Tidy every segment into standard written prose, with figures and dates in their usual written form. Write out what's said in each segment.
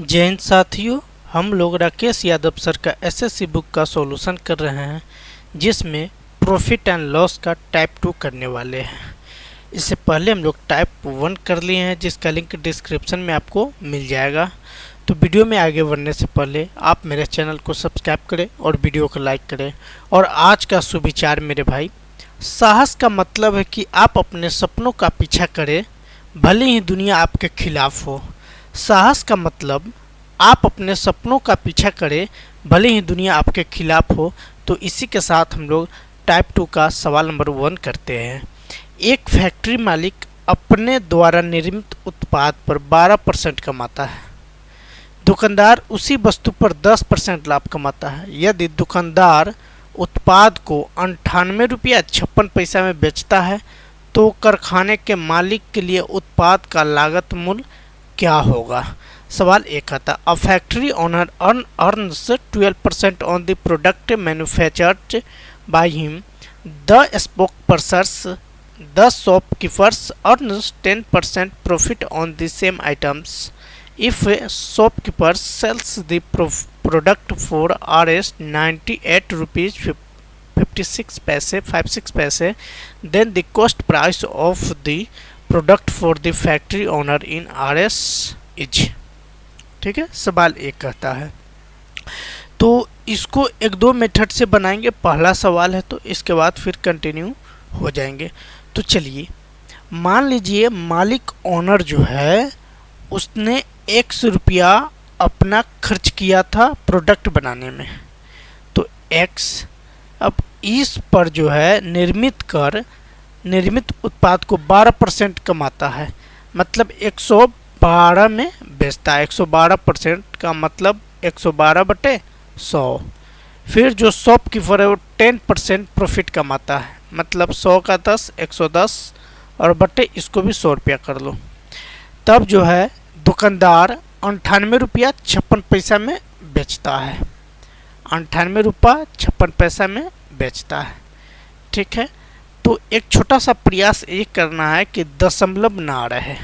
जय हिंद साथियों, हम लोग राकेश यादव सर का एसएससी बुक का सॉल्यूशन कर रहे हैं जिसमें प्रॉफिट एंड लॉस का टाइप 2 करने वाले हैं। इससे पहले हम लोग टाइप 1 कर लिए हैं जिसका लिंक डिस्क्रिप्शन में आपको मिल जाएगा। तो वीडियो में आगे बढ़ने से पहले आप मेरे चैनल को सब्सक्राइब करें और वीडियो को लाइक करें। और आज का सुविचार मेरे भाई, साहस का मतलब है कि आप अपने सपनों का पीछा करें भले ही दुनिया आपके खिलाफ हो। साहस का मतलब आप अपने सपनों का पीछा करें भले ही दुनिया आपके खिलाफ हो। तो इसी के साथ हम लोग टाइप 2 का सवाल नंबर 1 करते हैं। एक फैक्ट्री मालिक अपने द्वारा निर्मित उत्पाद पर 12% कमाता है। दुकानदार उसी वस्तु पर 10% लाभ कमाता है। यदि दुकानदार उत्पाद को 98 रुपया 56 पैसा में बेचता है तो कारखाने के मालिक के लिए उत्पाद का लागत मूल्य क्या होगा। सवाल 1 आता, a factory owner earns 12% on the product manufactured by him. The spokespersons the shopkeepers earns 10% profit on the same items. If shopkeeper sells the product for Rs 98 rupees 56 paise then the cost price of the product for the factory owner in Rs is। ठीक है, सवाल 1 कहता है। तो इसको 1-2 method से बनाएंगे। पहला सवाल है तो इसके बाद फिर कंटिन्यू हो जाएंगे। तो चलिए, मान लीजिए मालिक ओनर जो है उसने 100 रुपया अपना खर्च किया था प्रोडक्ट बनाने में। तो x अब इस पर जो है निर्मित उत्पाद को 12% कमाता है, मतलब 112 में बेचता है। 112% का मतलब 112/100। फिर जो शॉपकीपर है वो 10% प्रॉफिट कमाता है, मतलब 100 का 10 110 और बटे इसको भी 100 रुपया कर लो। तब जो है दुकानदार 98 रुपया 56 पैसा में बेचता है। 98 रुपया 56 पैसा में बेचता है। ठीक है, तो एक छोटा सा प्रयास ये करना है कि दशमलव ना रहे।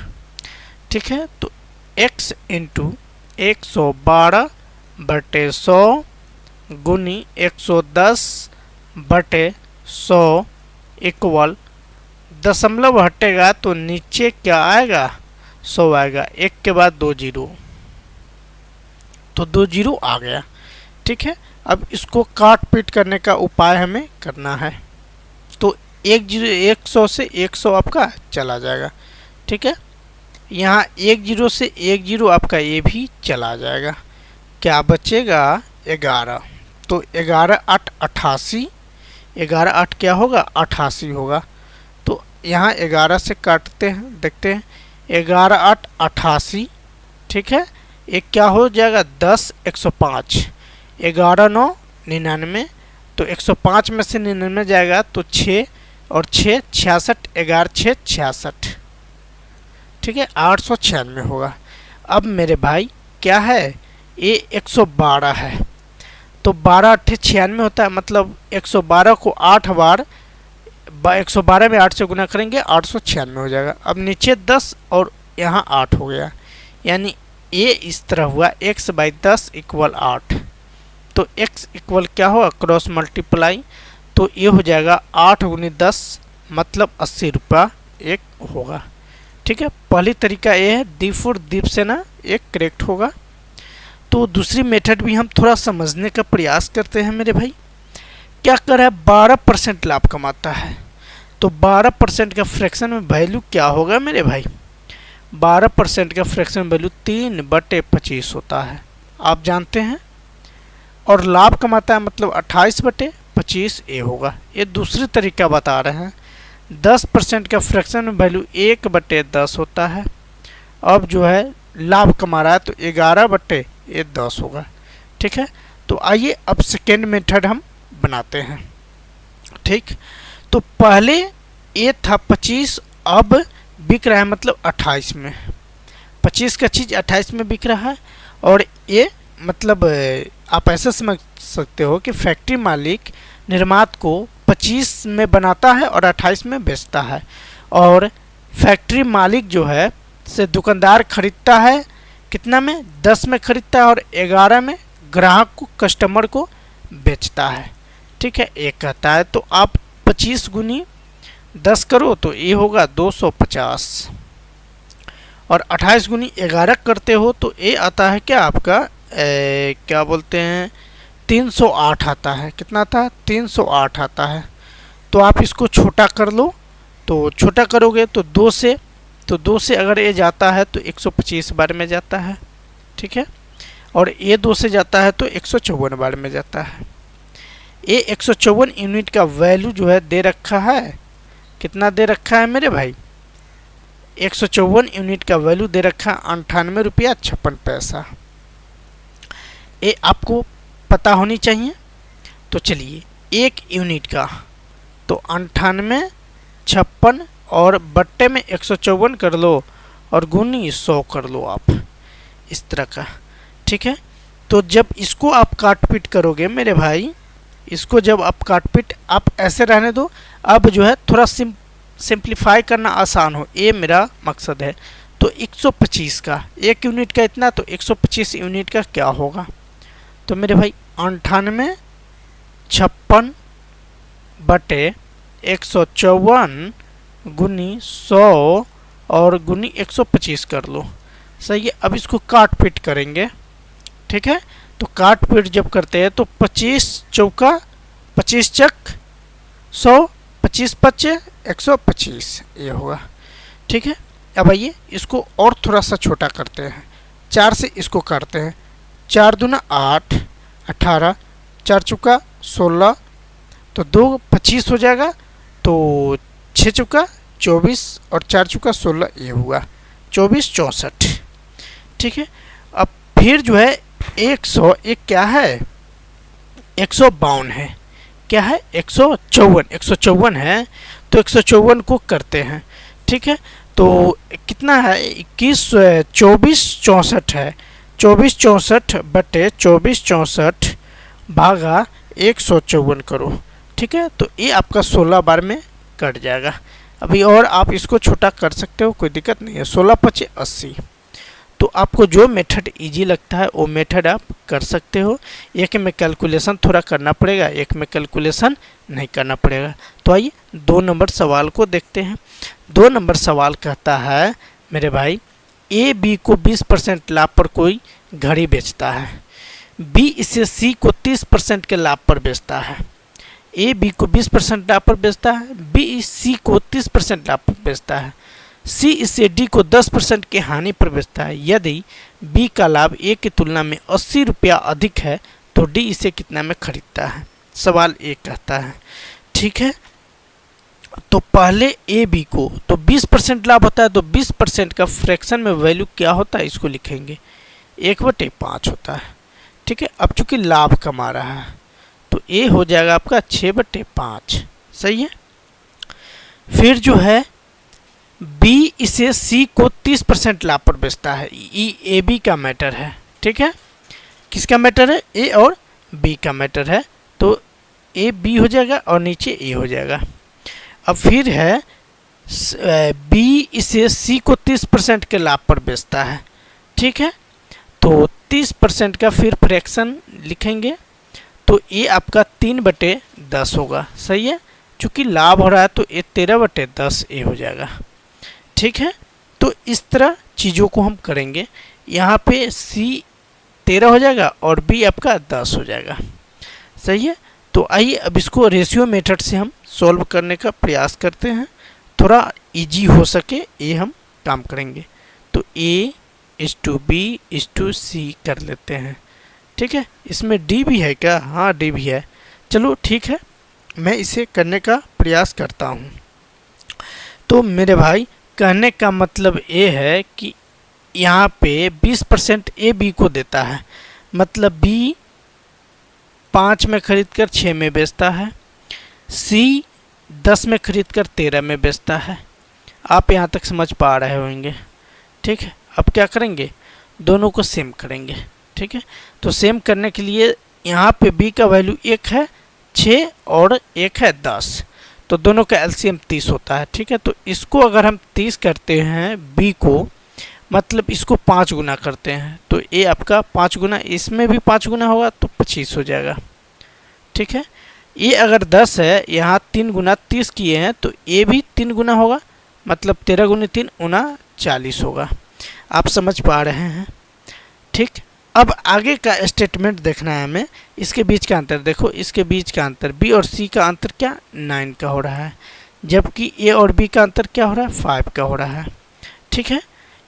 ठीक है, तो x इंटू 112/100 गुनी 110/100 इक्वल दशमलव हटेगा तो नीचे क्या आएगा, 100 आएगा। 1 के बाद 2 जीरो, तो 2 जीरो आ गया। ठीक है, अब इसको काट पीट करने का उपाय हमें करना है। तो 100 से 100 आपका चला जाएगा। ठीक है, यहाँ 10 से 10 आपका ये भी चला जाएगा। क्या बचेगा, 11। तो 11 8 88, 11 8 क्या होगा, 88 होगा। तो यहाँ 11 से काटते हैं, देखते हैं। 11 8 88। ठीक है, एक क्या हो जाएगा, 10 105। 11 9 99। तो 105 में से 99 जाएगा तो 6 और 6 66, 11 6 66। ठीक है, 896 होगा। अब मेरे भाई क्या है, ये 112 है। तो 12 8 96 होता है, मतलब 112 को 8 बार 112 में 8 से गुना करेंगे 896 हो जाएगा। अब नीचे 10 और यहाँ 8 हो गया, यानी ये इस तरह हुआ x/10 = 8। तो x इक्वल क्या होगा, क्रॉस मल्टीप्लाई, तो ये हो जाएगा 8 × 10 मतलब 80 रुपया एक होगा। ठीक है, पहली तरीका ये है, दीप से ना एक करेक्ट होगा। तो दूसरी मेथड भी हम थोड़ा समझने का प्रयास करते हैं मेरे भाई। क्या कर रहा है, 12% लाभ कमाता है। तो 12% का फ्रैक्शन में वैल्यू क्या होगा मेरे भाई, 12% का फ्रैक्शन वैल्यू 3/25 होता है, आप जानते हैं। और लाभ कमाता है मतलब 28/25 ये होगा। ये दूसरी तरीका बता रहे हैं। 10% का फ्रैक्शन में वैल्यू 1/10 होता है। अब जो है लाभ कमा रहा है तो 11/10 होगा। ठीक है, तो आइए अब सेकेंड मेथड हम बनाते हैं। ठीक, तो पहले ये था 25, अब बिक रहा है मतलब 28 में। 25 का चीज़ 28 में बिक रहा है। और ये मतलब आप ऐसा समझ सकते हो कि फैक्ट्री मालिक निर्मात को 25 में बनाता है और 28 में बेचता है। और फैक्ट्री मालिक जो है से दुकानदार खरीदता है कितना में, 10 में खरीदता है और 11 में ग्राहक को, कस्टमर को बेचता है। ठीक है, ये कहता है। तो आप 25 गुनी 10 करो तो ये होगा 250, और 28 गुनी 11 करते हो तो ये आता है क्या आपका, क्या बोलते हैं, 308 आता है। कितना आता है, 308 आता है। तो आप इसको छोटा कर लो, तो छोटा करोगे तो 2 से अगर ये जाता है तो 125 बार में जाता है। ठीक है, और ये 2 से जाता है तो 154 बार में जाता है। ये 154 यूनिट का वैल्यू जो है दे रखा है, कितना दे रखा है मेरे भाई, 154 यूनिट का वैल्यू दे रखा है 98 रुपया 56 पैसा। ये आपको पता होनी चाहिए। तो चलिए, 1 यूनिट का तो 98, 56 और बट्टे में 154 कर लो और गुनी 100 कर लो आप, इस तरह का। ठीक है, तो जब इसको आप काट पीट करोगे मेरे भाई, इसको जब आप काट पीट, आप ऐसे रहने दो। अब जो है थोड़ा सिंप्लीफाई करना आसान हो, ये मेरा मकसद है। तो 125 का 1 यूनिट का इतना, तो 125 यूनिट का क्या होगा, तो मेरे भाई 98, 56 बटे 154 गुनी 100 और गुनी 125 कर लो। सही है, अब इसको काट पीट करेंगे। ठीक है, तो काट पीट जब करते हैं तो 25 चौका 25 चक 100, 25 पच्चे 125 ये होगा। ठीक है, अब आइए इसको और थोड़ा सा छोटा करते हैं। 4 से इसको करते हैं, 4 दूना 8, 18, 4 चौका 16, तो 2 25 हो जाएगा, तो 6 चौका 24 और 4 चौका 16 ये हुआ 24 64। ठीक है, अब फिर जो है 100 एक क्या है, 152 है, क्या है 154 है, तो 154 को करते हैं। ठीक है, तो कितना है 21 24 64 है, 24 64 बटे 24 64 भागा 154 करो। ठीक है, तो ये आपका 16 बार में कट जाएगा। अभी और आप इसको छोटा कर सकते हो, कोई दिक्कत नहीं है। 16 पचे 80। तो आपको जो मेथड इजी लगता है वो मेथड आप कर सकते हो। एक में कैलकुलेशन थोड़ा करना पड़ेगा, एक में कैलकुलेशन नहीं करना पड़ेगा। तो आइए 2 नंबर सवाल को देखते हैं। 2 नंबर सवाल कहता है मेरे भाई, ए बी को 20% लाभ पर कोई घड़ी बेचता है, बी इसे सी को 30% के लाभ पर बेचता है। ए बी को 20% लाभ पर बेचता है, बी सी को 30% लाभ पर बेचता है, सी इसे डी को 10% की हानि पर बेचता है। यदि बी का लाभ ए की तुलना में 80 रुपया अधिक है तो डी इसे कितना में खरीदता है। सवाल ए कहता है। ठीक है, तो पहले ए बी को तो 20% लाभ होता है, तो 20% का फ्रैक्शन में वैल्यू क्या होता है इसको लिखेंगे, 1/5 होता है। ठीक है, अब चूंकि लाभ कमा रहा है तो ए हो जाएगा आपका 6/5। सही है, फिर जो है बी इसे सी को 30% लाभ पर बेचता है। ए बी का मैटर है। ठीक है, किसका मैटर है, ए और बी का मैटर है, तो ए बी हो जाएगा और नीचे ए हो जाएगा। अब फिर है बी इसे सी को 30% के लाभ पर बेचता है। ठीक है, तो 30% का फिर फ्रैक्शन लिखेंगे, तो ये आपका 3/10 होगा। सही है, चूँकि लाभ हो रहा है तो ये 13/10 ए हो जाएगा। ठीक है, तो इस तरह चीज़ों को हम करेंगे। यहाँ पे सी 13 हो जाएगा और बी आपका 10 हो जाएगा। सही है, तो आइए अब इसको रेशियो मेथड से हम सॉल्व करने का प्रयास करते हैं, थोड़ा इजी हो सके ये हम काम करेंगे। तो A/B/C कर लेते हैं। ठीक है, इसमें D भी है क्या, हाँ D भी है। चलो ठीक है, मैं इसे करने का प्रयास करता हूँ। तो मेरे भाई कहने का मतलब ये है कि यहाँ पे 20% ए बी को देता है, मतलब बी 5 में खरीद कर 6 में बेचता है, सी 10 में खरीद कर 13 में बेचता है। आप यहाँ तक समझ पा रहे होंगे। ठीक है, अब क्या करेंगे, दोनों को सेम करेंगे। ठीक है, तो सेम करने के लिए यहाँ पे बी का वैल्यू 1 है 6 और 1 है 10, तो दोनों का एलसीएम 30 होता है। ठीक है, तो इसको अगर हम 30 करते हैं बी को, मतलब इसको 5 गुना करते हैं तो ए आपका 5 गुना, इसमें भी 5 गुना होगा तो 25 हो जाएगा। ठीक है, ये अगर 10 है, यहाँ 3 गुना 30 किए हैं तो ए भी 3 गुना होगा, मतलब 13 गुना 3 39 होगा। आप समझ पा रहे हैं? ठीक, अब आगे का स्टेटमेंट देखना है हमें। इसके बीच का अंतर देखो, इसके बीच का अंतर बी और सी का अंतर क्या 9 का हो रहा है, जबकि ए और बी का अंतर क्या हो रहा है 5 का हो रहा है। ठीक है,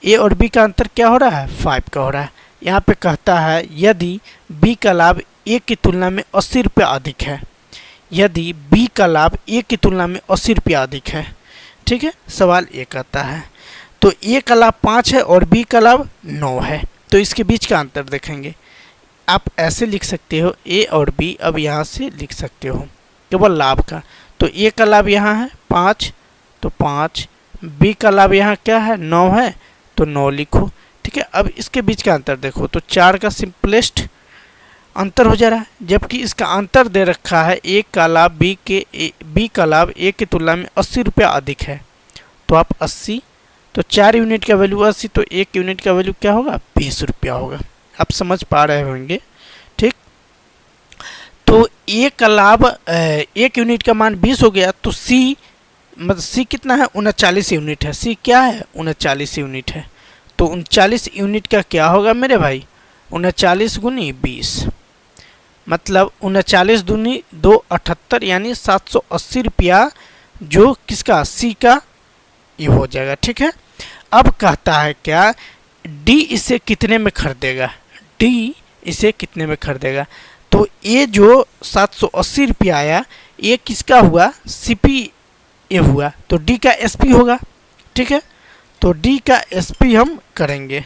ए और बी का अंतर क्या हो रहा है 5 का हो रहा है। यहाँ पे कहता है यदि बी का लाभ ए की तुलना में 80 रुपये अधिक है, यदि बी का लाभ ए की तुलना में 80 रुपये अधिक है। ठीक है, सवाल ये कहता है तो ए का लाभ 5 है और बी का लाभ 9 है, तो इसके बीच का अंतर देखेंगे। आप ऐसे लिख सकते हो ए और बी, अब यहाँ से लिख सकते हो केवल लाभ का, तो ए का लाभ यहाँ है 5 तो 5, बी का लाभ यहाँ क्या है 9 है तो 9 लिखो। ठीक है, अब इसके बीच का अंतर देखो तो 4 का सिंपलेस्ट अंतर हो जा रहा है, जबकि इसका अंतर दे रखा है ए का लाभ बी का लाभ ए की तुलना में 80 रुपया अधिक है, तो आप 80, तो 4 यूनिट का वैल्यू 80, तो 1 यूनिट का वैल्यू क्या होगा 20 रुपया होगा। आप समझ पा रहे होंगे? ठीक, तो ए का लाभ 1 यूनिट का मान 20 हो गया, तो सी मतलब सी कितना है 39 यूनिट है, सी क्या है 39 यूनिट है, तो 39 यूनिट का क्या होगा मेरे भाई 39 गुनी 20, मतलब 39 दूनी 2 78, यानी 780 रुपया जो किसका सी का ये हो जाएगा। ठीक है, अब कहता है क्या डी इसे कितने में खरीदेगा, डी इसे कितने में खरीदेगा, तो ये जो 780 रुपया आया ये किसका हुआ सीपी ए हुआ, तो डी का एसपी होगा। ठीक है, तो डी का एसपी हम करेंगे,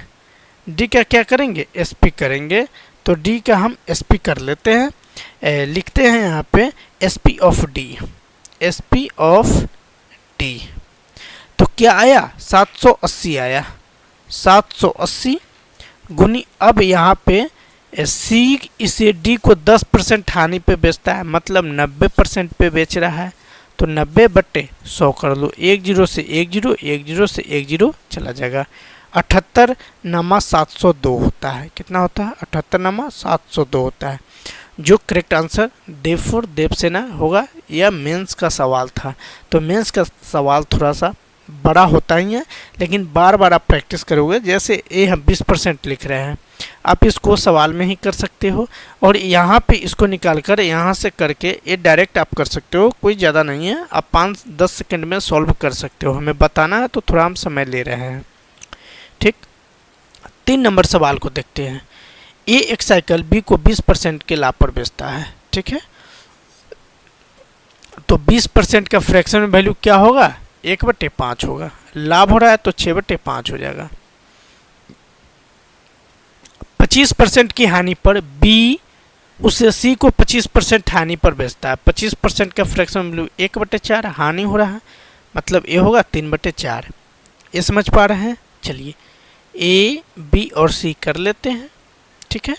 डी का क्या करेंगे एसपी करेंगे, तो डी का हम एसपी कर लेते हैं। लिखते हैं यहाँ पे SP of D, SP of D, तो क्या आया 780 आया, 780 गुनी, अब यहाँ पे सी इसे डी को 10% हानि पे बेचता है, मतलब 90% पे बेच रहा है, तो 90/100 कर लो, 1 0 से 1 0, 1 0 से 1 0 चला जाएगा, 78 नामा 702 होता है। कितना होता है 78 नामा 702 होता है, जो करेक्ट आंसर देवसेना होगा। यह मेंस का सवाल था, तो मेंस का सवाल थोड़ा सा बड़ा होता ही है, लेकिन बार बार आप प्रैक्टिस करोगे, जैसे ए हम 20% लिख रहे हैं, आप इसको सवाल में ही कर सकते हो, और यहाँ पे इसको निकाल कर यहाँ से करके ये डायरेक्ट आप कर सकते हो, कोई ज़्यादा नहीं है, आप 5-10 सेकंड में सॉल्व कर सकते हो। हमें बताना है तो थोड़ा हम समय ले रहे हैं। ठीक, 3 नंबर सवाल को देखते हैं। ए एक साइकिल बी को 20% के लाभ पर बेचता है। ठीक है, तो 20% का फ्रैक्शन वैल्यू क्या होगा 1/5 होगा, लाभ हो रहा है तो 6/5 हो जाएगा। 25% की हानि पर बी उसे सी को 25% हानि पर बेचता है, 25% का फ्रैक्शन वैल्यू 1/4, हानि हो रहा है मतलब ये होगा 3/4। ये समझ पा रहे हैं? चलिए ए बी और सी कर लेते हैं। ठीक है,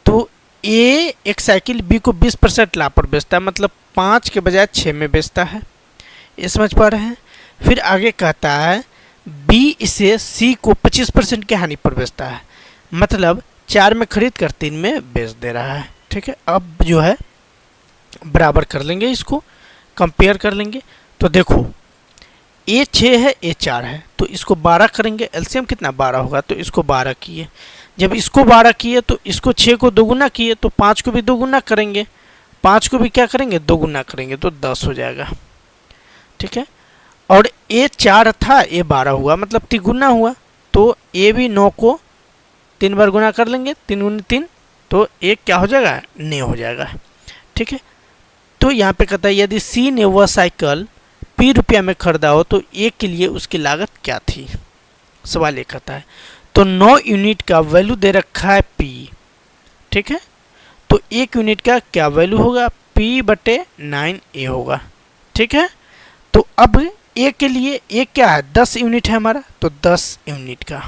तो ए एक साइकिल बी को 20% लाभ पर बेचता है, मतलब 5 के बजाय 6 में बेचता है। ये समझ पा रहे हैं? फिर आगे कहता है बी इसे सी को 25% की हानि पर बेचता है, मतलब 4 में खरीद कर 3 में बेच दे रहा है। ठीक है, अब जो है बराबर कर लेंगे, इसको कंपेयर कर लेंगे, तो देखो ए 6 है ए 4 है, तो इसको 12 करेंगे, एलसीएम कितना 12 होगा, तो इसको 12 किए, जब इसको 12 किए तो इसको 6 को 2 गुना किए, तो 5 को भी 2 गुना करेंगे, 5 को भी क्या करेंगे 2 गुना करेंगे, तो 10 हो जाएगा। ठीक है, और ए 4 था ए 12 हुआ, मतलब 3 गुना हुआ, तो ए भी 9 को 3 बार गुना कर लेंगे, 3 गुना 3, तो एक क्या हो जाएगा 9 हो जाएगा। ठीक है, तो यहाँ पे कहता है यदि सी ने वह साइकिल P रुपया में खरीदा हो तो ए के लिए उसकी लागत क्या थी, सवाल ये कहता है। तो 9 यूनिट का वैल्यू दे रखा है P। ठीक है, तो 1 यूनिट का क्या वैल्यू होगा P/9A होगा। ठीक है, तो अब ए के लिए ए क्या है 10 यूनिट है हमारा, तो 10 यूनिट का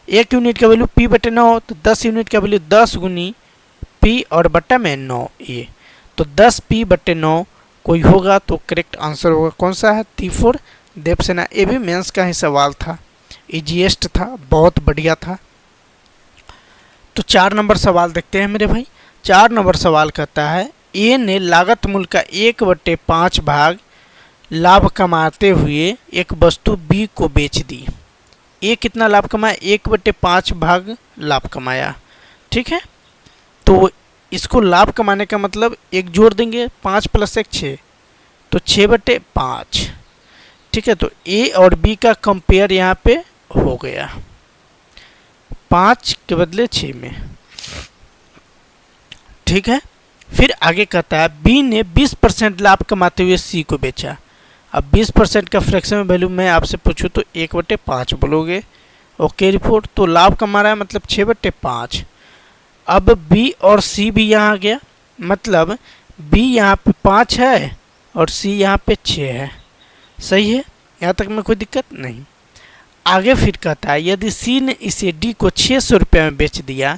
1 यूनिट का वैल्यू P/9, तो 10 यूनिट का वैल्यू 10 गुनी P और बट्टा में 9 ए, तो 10 P/9 कोई होगा तो करेक्ट आंसर होगा कौन सा है 3-4 देवसेना। ये भी मेंस का ही सवाल था, इजीएस्ट था, बहुत बढ़िया था। तो 4 नंबर सवाल देखते हैं मेरे भाई। 4 नंबर सवाल कहता है ए ने लागत मूल्य का 1/5 भाग लाभ कमाते हुए एक वस्तु बी को बेच दी। ए कितना लाभ कमाया? 1/5 भाग लाभ कमाया। ठीक है, तो इसको लाभ कमाने का मतलब एक जोड़ देंगे, 5 + 1 6, तो 6/5। ठीक है, तो ए और बी का कंपेयर यहाँ पे हो गया 5 के बदले 6 में। ठीक है, फिर आगे कहता है बी ने 20% लाभ कमाते हुए सी को बेचा। अब 20% का फ्रैक्शन वैल्यू मैं आपसे पूछूं तो 1/5 बोलोगे। ओके रिपोर्ट, तो लाभ कमा रहा है मतलब 6/5। अब बी और सी भी यहाँ आ गया, मतलब बी यहाँ पे 5 है और सी यहाँ पे 6 है। सही है, यहाँ तक में कोई दिक्कत नहीं। आगे फिर कहता है यदि सी ने इसे डी को 600 रुपये में बेच दिया,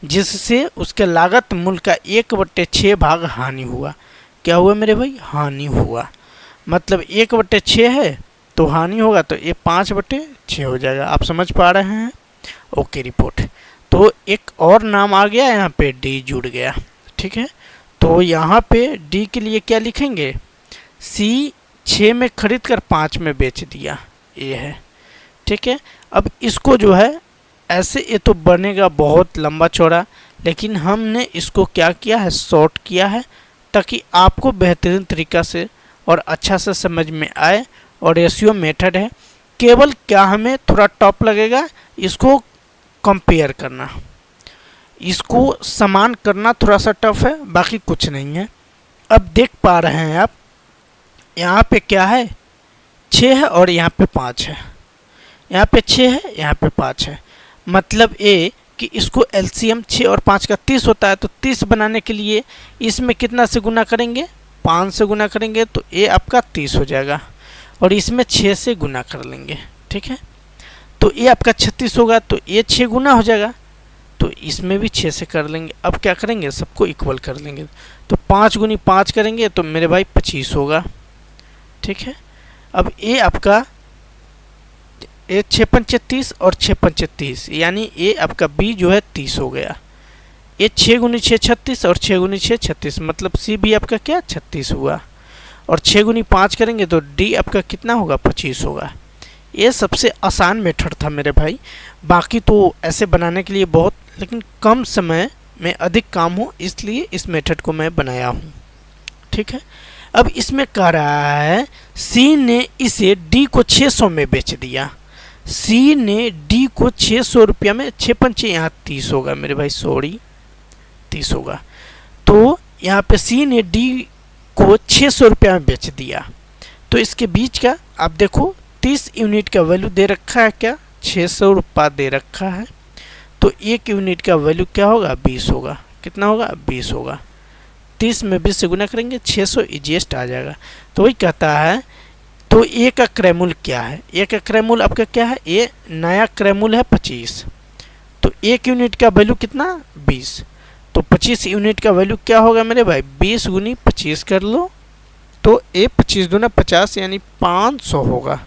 जिससे उसके लागत मूल्य का 1/6 भाग हानि हुआ। क्या हुआ मेरे भाई? हानि हुआ। मतलब 1/6 है तो हानि होगा, तो ये 5/6 हो जाएगा। आप समझ पा रहे हैं? Okay report. तो एक और नाम आ गया यहाँ पे, डी जुड़ गया। ठीक है, तो यहाँ पे डी के लिए क्या लिखेंगे? सी 6 में खरीद कर 5 में बेच दिया, ये है। ठीक है, अब इसको जो है ऐसे, ये तो बनेगा बहुत लंबा चौड़ा, लेकिन हमने इसको क्या किया है? शॉर्ट किया है, ताकि आपको बेहतरीन तरीक़ा से और अच्छा से समझ में आए। और रेशियो मेथड है, केवल क्या हमें थोड़ा टफ लगेगा इसको कंपेयर करना, इसको समान करना थोड़ा सा टफ है, बाकी कुछ नहीं है। अब देख पा रहे हैं आप, यहाँ पे क्या है? 6 है और यहाँ पे 5 है। यहाँ पे 6 है, यहाँ पे 5 है। मतलब ये कि इसको एलसीएम 6 और 5 का 30 होता है, तो 30 बनाने के लिए इसमें कितना से गुना करेंगे? 5 से गुना करेंगे, तो ये आपका 30 हो जाएगा। और इसमें 6 से गुना कर लेंगे। ठीक है, तो ये आपका 36 होगा, तो ये 6 गुना हो जाएगा, तो इसमें भी 6 से कर लेंगे। अब क्या करेंगे? सबको इक्वल कर लेंगे, तो 5 × 5 करेंगे तो मेरे भाई 25 होगा। ठीक है, अब ये आपका ये 6×5 = 30 और 6×5 = 30, यानी ये आपका बी जो है 30 हो गया। ये 6 × 6 = 36 और 6 × 6 = 36, मतलब सी भी आपका क्या? 36 हुआ। और 6 × 5 करेंगे तो डी आपका कितना होगा? 25 होगा। ये सबसे आसान मेथड था मेरे भाई। बाकी तो ऐसे बनाने के लिए बहुत, लेकिन कम समय में अधिक काम हो, इसलिए इस मेथड को मैं बनाया हूँ। ठीक है, अब इसमें कह रहा है सी ने इसे डी को 600 में बेच दिया। सी ने डी को 600 रुपया में, 6×5 यहाँ 30 होगा मेरे भाई, सॉरी 30 होगा। तो यहाँ पे सी ने डी को 600 रुपया में बेच दिया, तो इसके बीच का आप देखो 30 यूनिट का वैल्यू दे रखा है, क्या? 600 रुपया दे रखा है, तो 1 यूनिट का वैल्यू क्या होगा? 20 होगा। कितना होगा? 20 होगा। 30 में 20 से गुना करेंगे, 600 इजीएस्ट आ जाएगा। तो वही कहता है, तो ए का क्रय मूल्य क्या है? ए का क्रय मूल्य आपका क्या है? ये नया क्रय मूल्य है 25, तो 1 यूनिट का वैल्यू कितना? 20, तो 25 यूनिट का वैल्यू क्या होगा मेरे भाई? 20 × 25 कर लो, तो ए 25 दूना 50 यानी 500 होगा।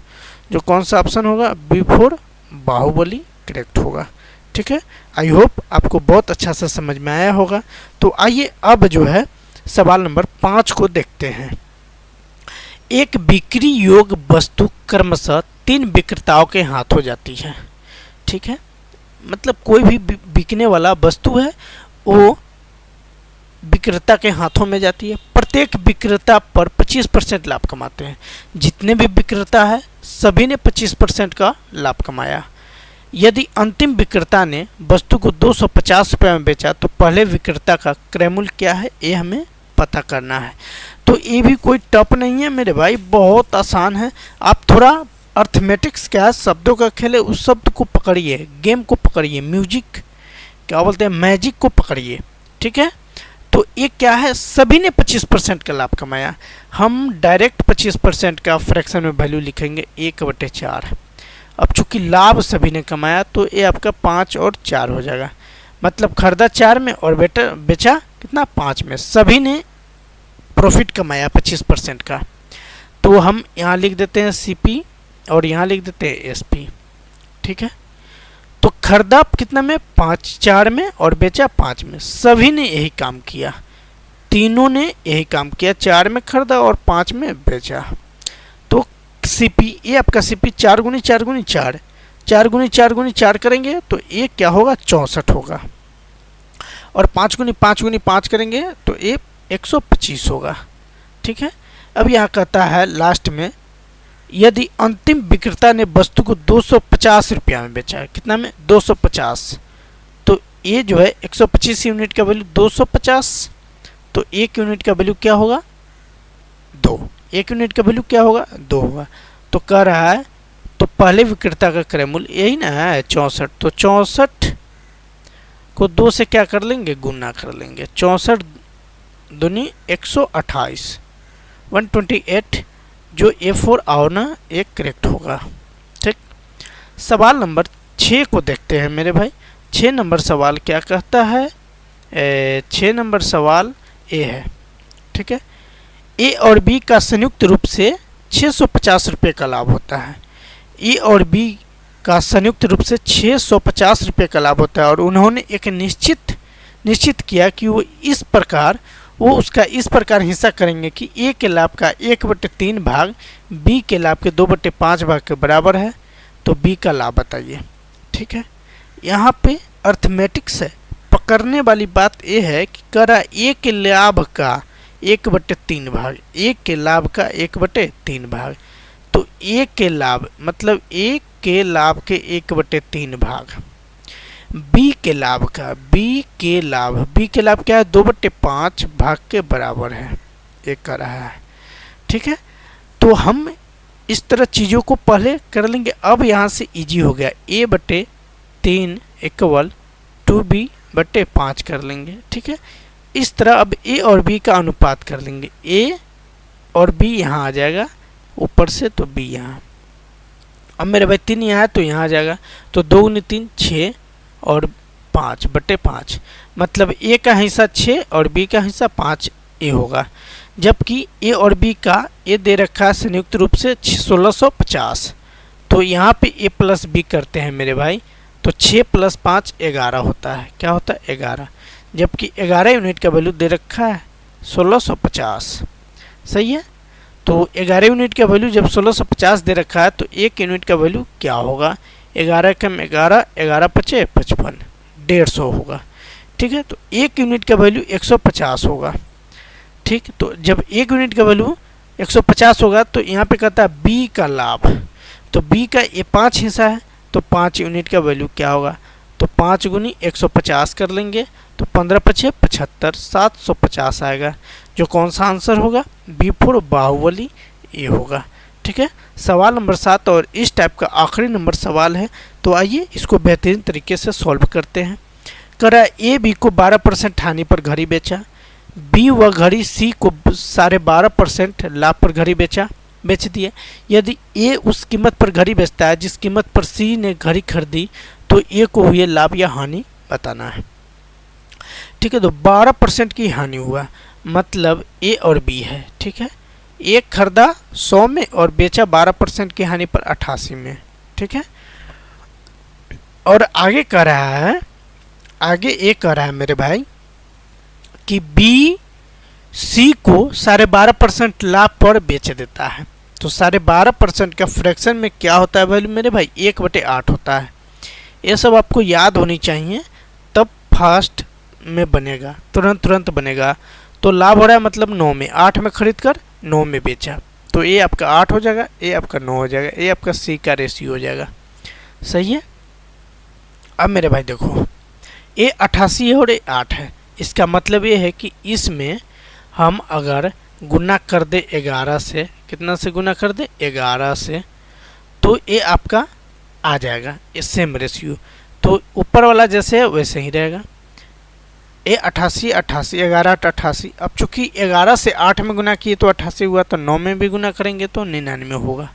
जो कौन सा ऑप्शन होगा? B4 बाहुबली करेक्ट होगा। ठीक है, आई होप आपको बहुत अच्छा से समझ में आया होगा। तो आइए अब जो है सवाल नंबर 5 को देखते हैं। एक बिक्री योग्य वस्तु क्रमशः 3 विक्रेताओं के हाथ हो जाती है। ठीक है, मतलब कोई भी बिकने वाला वस्तु है वो विक्रेता के हाथों में जाती है। प्रत्येक विक्रेता पर 25% लाभ कमाते हैं। जितने भी विक्रेता है सभी ने 25% का लाभ कमाया। यदि अंतिम विक्रेता ने वस्तु को 250 रुपये में बेचा, तो पहले विक्रेता का क्रय मूल्य क्या है ये हमें पता करना है। तो ये भी कोई टफ नहीं है मेरे भाई, बहुत आसान है। आप थोड़ा अर्थमेटिक्स क्या है, शब्दों का खेल है, उस शब्द को पकड़िए, गेम को पकड़िए, म्यूजिक क्या बोलते हैं, मैजिक को पकड़िए। ठीक है, तो ये क्या है? सभी ने 25% का लाभ कमाया। हम डायरेक्ट 25% का फ्रैक्शन में वैल्यू लिखेंगे 1/4। अब चूंकि लाभ सभी ने कमाया, तो ये आपका 5 और 4 हो जाएगा। मतलब खरीदा 4 में और बेचा कितना? 5 में। सभी ने प्रॉफिट कमाया 25% का। तो हम यहाँ लिख देते हैं CP और यहाँ लिख देते हैं SP। ठीक ठीक है। तो खरीदा कितना में, 5, 4 में और बेचा 5 में। सभी ने यही काम किया, तीनों ने यही काम किया, 4 में खरीदा और 5 में बेचा। तो सीपी, ये आपका सीपी 4 गुनी 4 गुनी 4, 4 गुनी 4 गुनी 4 करेंगे तो ये क्या होगा, 64 होगा। और 5 गुनी 5 गुनी 5 करेंगे तो ये 125 होगा, ठीक है। अब यहाँ कहता है लास्ट में, यदि अंतिम विक्रेता ने वस्तु को 250 रुपया में बेचा है, कितना में, 250, तो ये जो है 125 यूनिट का वैल्यू 250, तो 1 यूनिट का वैल्यू क्या होगा, 2, 1 यूनिट का वैल्यू क्या होगा, 2 होगा। तो कह रहा है, तो पहले विक्रेता का क्रय मूल्य यही ना है 64, तो 64 को 2 से क्या कर लेंगे, गुना कर लेंगे, 64 दूनी 128, 128, जो A4 आओ एक करेक्ट होगा, ठीक। सवाल नंबर 6 को देखते हैं मेरे भाई। 6 नंबर सवाल क्या कहता है, 6 नंबर सवाल ए है, ठीक है। ए और बी का संयुक्त रूप से 650 रुपये का लाभ होता है। ए और बी का संयुक्त रूप से 650 रुपये का लाभ होता है और उन्होंने एक निश्चित किया कि वो उसका इस प्रकार हिस्सा करेंगे कि ए के लाभ का 1/3 भाग बी के लाभ के 2/5 भाग के बराबर है। तो बी का लाभ बताइए, ठीक है। यहाँ पे अर्थमेटिक्स है, पकड़ने वाली बात ये है कि करा ए के लाभ का 1/3 भाग, ए के लाभ का 1/3 भाग, तो ए के लाभ मतलब ए के लाभ के 1/3 भाग, बी के लाभ का, बी के लाभ क्या है, 2/5 भाग के बराबर है, ये कर रहा है, ठीक है। तो हम इस तरह चीज़ों को पहले कर लेंगे। अब यहाँ से इजी हो गया, A/3 = 2B/5 कर लेंगे, ठीक है। इस तरह अब ए और बी का अनुपात कर लेंगे, ए और बी यहाँ आ जाएगा ऊपर से, तो बी यहाँ। अब मेरे भाई 3 यहाँ है तो यहाँ आ जाएगा, तो 2 गुनी 3 6 और 5/5, मतलब ए का हिस्सा 6 और बी का हिस्सा 5 ए होगा। जबकि ए और बी का ए दे रखा है संयुक्त रूप से 1650, तो यहाँ पे ए प्लस बी करते हैं मेरे भाई, तो 6 + 5 11 होता है, क्या होता है 11, जबकि 11 यूनिट का वैल्यू दे रखा है 1650, सही है। तो 11 यूनिट का वैल्यू जब 1650 दे रखा है तो 1 यूनिट का वैल्यू क्या होगा, 11 कम 11, 11 × 5 = 55, 150 होगा, ठीक है। तो 1 यूनिट का वैल्यू 150 होगा, ठीक। तो जब 1 यूनिट का वैल्यू 150 होगा तो यहाँ पे कहता है बी का लाभ, तो बी का ये 5 हिस्सा है तो 5 यूनिट का वैल्यू क्या होगा, तो 5 गुनी 150 कर लेंगे, तो 15 × 5 = 75, 750 आएगा, जो कौन सा आंसर होगा, B4 बाहुबली ए होगा, ठीक है। सवाल नंबर 7 और इस टाइप का आखिरी नंबर सवाल है, तो आइए इसको बेहतरीन तरीके से सॉल्व करते हैं। करा ए बी को 12% हानि पर घड़ी बेचा, बी व घड़ी सी को 12.5% लाभ पर घड़ी बेच दिया। यदि ए उस कीमत पर घड़ी बेचता है जिस कीमत पर सी ने घड़ी खरीदी, तो ए को हुए लाभ या हानि बताना है, ठीक है। तो 12% की हानि हुआ, मतलब ए और बी है, ठीक है। एक खरीदा 100 में और बेचा 12% की हानि पर 88 में, ठीक है। और आगे कह रहा है, आगे ये कह रहा है मेरे भाई कि बी सी को 12.5% लाभ पर बेच देता है। तो 12.5% का फ्रैक्शन में क्या होता है वैल्यू मेरे भाई, 1/8 होता है। ये सब आपको याद होनी चाहिए, तब फास्ट में बनेगा, तुरंत बनेगा। तो लाभ हो रहा है मतलब 9 में, 8 में खरीद कर 9 में बेचा, तो ये आपका 8 हो जाएगा, ये आपका 9 हो जाएगा, ये आपका सी का रेशियो हो जाएगा, सही है। अब मेरे भाई देखो, ये 88 है और ये 8 है, इसका मतलब ये है कि इसमें हम अगर गुना कर दे 11 से, कितना से गुना कर दे 11 से, तो ये आपका आ जाएगा ये सेम रेशियो। तो ऊपर वाला जैसे है वैसे ही रहेगा, ये 88 88, 11 8 88। अब चूंकि 11 से 8 में गुना किए तो 88 हुआ, तो 9 में भी गुना करेंगे तो 99 होगा,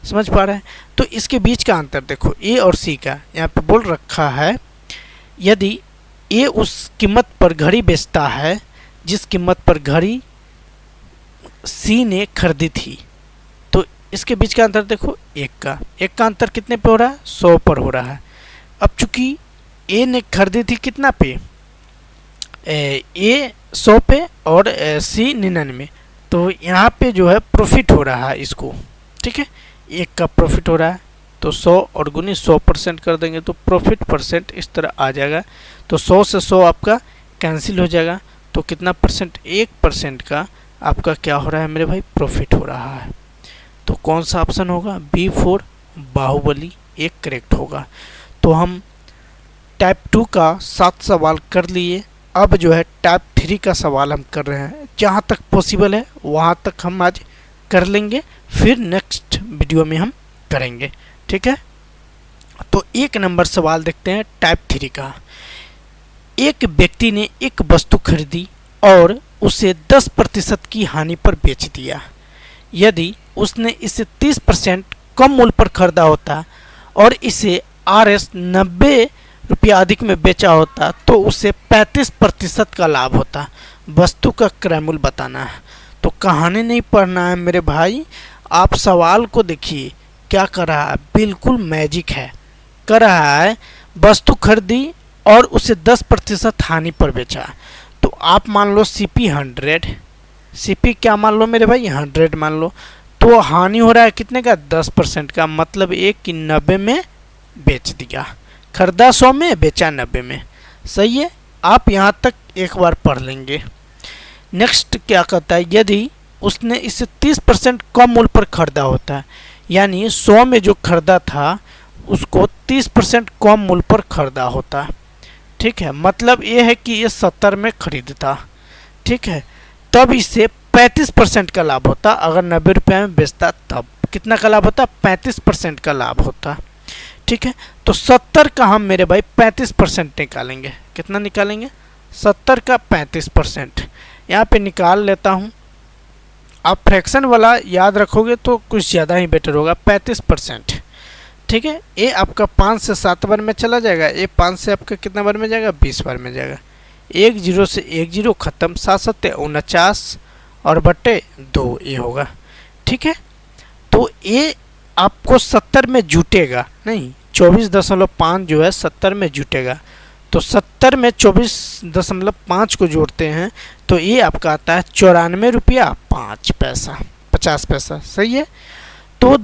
समझ पा रहे हैं। तो इसके बीच का अंतर देखो, ए और सी का यहाँ पे बोल रखा है, यदि ए उस कीमत पर घड़ी बेचता है जिस कीमत पर घड़ी सी ने खरीदी थी, तो इसके बीच का अंतर देखो एक का अंतर कितने पे हो रहा है, 100 पर हो रहा है। अब चूंकि ए ने खरीदी थी कितना पे, ए 100 पे और सी 99, तो यहाँ पे जो है प्रॉफिट हो रहा है इसको, ठीक है, एक का प्रॉफिट हो रहा है, तो 100 और गुनी 100% कर देंगे तो प्रॉफिट परसेंट इस तरह आ जाएगा। तो 100 से 100 आपका कैंसिल हो जाएगा, तो कितना परसेंट, 1% का आपका क्या हो रहा है मेरे भाई, प्रॉफिट हो रहा है। तो कौन सा ऑप्शन होगा, B4 बाहुबली एक करेक्ट होगा। तो हम टाइप 2 का 7 सवाल कर लिए। अब जो है टाइप 3 का सवाल हम कर रहे हैं, जहाँ तक पॉसिबल है वहाँ तक हम आज कर लेंगे, फिर नेक्स्ट वीडियो में हम करेंगे, ठीक है। तो 1 नंबर सवाल देखते हैं टाइप 3 का। एक व्यक्ति ने एक वस्तु खरीदी और उसे 10% की हानि पर बेच दिया। यदि उसने इसे 30% कम मूल्य पर खरीदा होता और इसे RS 90 रुपया अधिक में बेचा होता तो उसे 35% का लाभ होता। वस्तु का क्रय मूल्य बताना है। तो कहानी नहीं पढ़ना है मेरे भाई, आप सवाल को देखिए क्या कर रहा है, बिल्कुल मैजिक है। कर रहा है वस्तु खरीदी और उसे 10% हानि पर बेचा। तो आप मान लो CP 100, CP क्या मान लो मेरे भाई, 100 मान लो, तो हानि हो रहा है कितने का, 10% का, मतलब एक कि 90 में बेच दिया। खरीदा 100 में, बेचा 90 में, सही है। आप यहाँ तक एक बार पढ़ लेंगे। नेक्स्ट क्या कहता है, यदि उसने इसे 30% कम मूल्य पर खरीदा होता है, यानी 100 में जो खरीदा था उसको 30% कम मूल्य पर खरीदा होता, ठीक है, मतलब ये है कि ये 70 में खरीदता, ठीक है, तब इसे 35% का लाभ होता। अगर 90 रुपये में बेचता तब कितना का लाभ होता, 35% का लाभ होता, ठीक है। तो 70 का हम मेरे भाई 35% निकालेंगे, कितना निकालेंगे, 70 का 35%। यहाँ पे निकाल लेता हूँ, आप फ्रैक्शन वाला याद रखोगे तो कुछ ज़्यादा ही बेटर होगा, 35%, ठीक है। ये आपका 5 से 7 बार में चला जाएगा, ये 5 से आपका कितना बार में जाएगा, 20 बार में जाएगा। 1 0 से 1 0 खत्म, 7 7 49 और बट्टे 2 ये होगा, ठीक है। तो ये आपको 70 में जुटेगा नहीं, 24.5 जो है 70 में जुटेगा। तो 70 में 24.5 को जोड़ते हैं तो ये आपका आता है 94 रुपया 5 पैसा, 50 पैसा, सही है। तो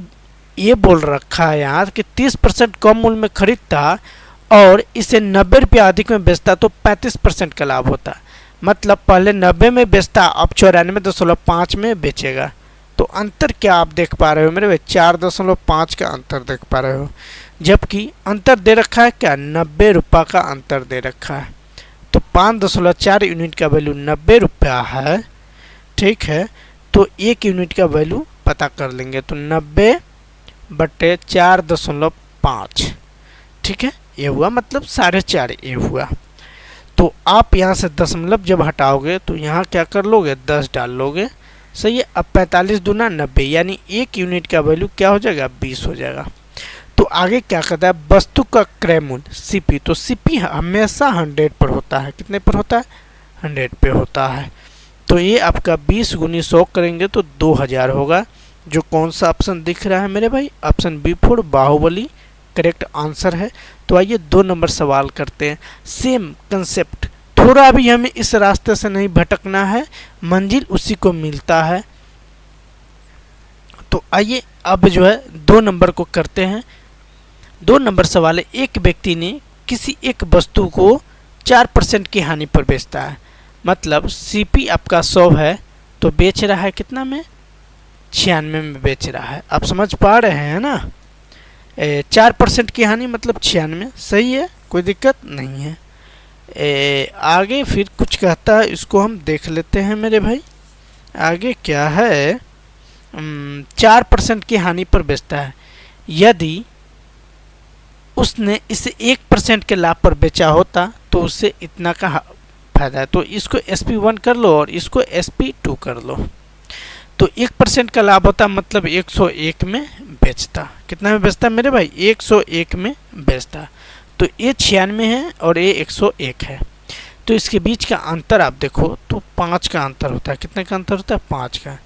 ये बोल रखा है यहाँ कि 30% कम मूल्य में खरीदता और इसे 90 रुपया अधिक में बेचता तो 35% का लाभ होता। मतलब पहले 90 में बेचता, अब 94.5 में बेचेगा। तो अंतर क्या आप देख पा रहे हो मेरे भाई, 4.5 का अंतर देख पा रहे हो, जबकि अंतर दे रखा है क्या, 90 रुपये का अंतर दे रखा है। तो 5.4 यूनिट का वैल्यू 90 रुपया है, ठीक है। तो 1 यूनिट का वैल्यू पता कर लेंगे, तो 90/4.5, ठीक है, ये हुआ मतलब 4.5 ये हुआ। तो आप यहाँ से दशमलव जब हटाओगे तो यहाँ क्या कर लोगे, 10 डाल लोगे, सही है। अब 45 दूना 90, यानी 1 यूनिट का वैल्यू क्या हो जाएगा, 20 हो जाएगा। तो आगे क्या कहता है, वस्तु का क्रय मूल्य CP, तो CP हमेशा 100 पर होता है, कितने पर होता है, 100 पे होता है। तो ये आपका 20 गुनी 100 करेंगे तो 2000 होगा, जो कौन सा ऑप्शन दिख रहा है मेरे भाई, option B4 Baahubali correct answer है। तो आइए 2 नंबर सवाल करते हैं, सेम कंसेप्ट, थोड़ा भी हमें इस रास्ते से नहीं भटकना है, मंजिल उसी को मिलता है। तो आइए अब जो है 2 नंबर को करते हैं। 2 नंबर सवाल है, एक व्यक्ति ने किसी एक वस्तु को 4% की हानि पर बेचता है, मतलब CP आपका 100 है तो बेच रहा है कितना में, 96 में बेच रहा है। आप समझ पा रहे हैं ना, 4% की हानि मतलब 96, सही है, कोई दिक्कत नहीं है। आगे फिर कुछ कहता है, इसको हम देख लेते हैं मेरे भाई। आगे क्या है, 4% की हानि पर बेचता है, यदि उसने इसे 1% के लाभ पर बेचा होता तो उससे इतना का फायदा है। तो इसको SP1 कर लो और इसको SP2 कर लो। तो 1% का लाभ होता मतलब 101 में बेचता, कितना में बेचता मेरे भाई, 101 में बेचता। तो ये 96 है और ये 101 है। तो इसके बीच का अंतर आप देखो तो 5 का अंतर होता है, कितने का अंतर होता है, 5 का।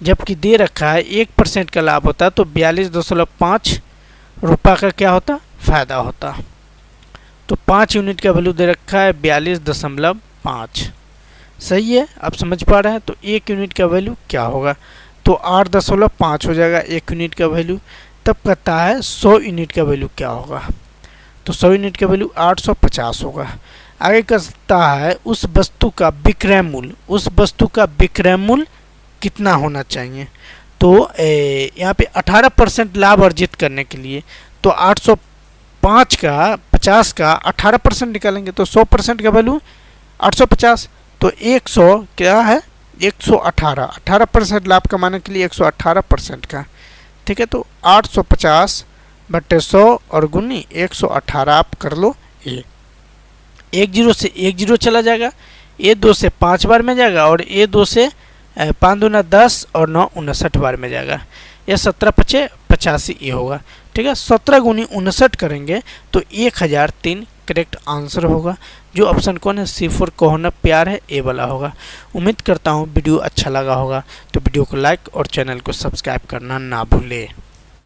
जबकि दे रखा है 1% का लाभ होता तो 42.5 रुपये का क्या होता, फायदा होता। तो 5 यूनिट का वैल्यू दे रखा है 42.5। सही है, आप समझ पा रहे हैं। तो 1 यूनिट का वैल्यू क्या होगा, तो 8.5 हो जाएगा 1 यूनिट का वैल्यू। तब कहता है 100 यूनिट का वैल्यू क्या होगा, तो 100 यूनिट का वैल्यू 850 होगा। आगे कहता है उस वस्तु का विक्रय मूल्य, उस वस्तु का विक्रय मूल्य कितना होना चाहिए। तो यहाँ पे 18% लाभ अर्जित करने के लिए तो 805 का 50 का 18% निकालेंगे तो 100% का वैल्यू 850। तो 100 क्या है 118, 18% लाभ कमाने के लिए 118% का, ठीक है। तो 850 बटे 100 और गुनी 118 आप कर लो। एक जीरो से एक जीरो चला जाएगा, ए 2 से 5 बार में जाएगा और ए 2 से 5 दूना 10 और 9 59 बार में जाएगा। यह 17 पचे 85 ये होगा, ठीक है। 17 गुनी 59 करेंगे तो 1003 करेक्ट आंसर होगा। जो ऑप्शन कौन है, C4 कौन प्यार है, ए वाला होगा। उम्मीद करता हूँ वीडियो अच्छा लगा होगा, तो वीडियो को लाइक और चैनल को सब्सक्राइब करना ना भूले।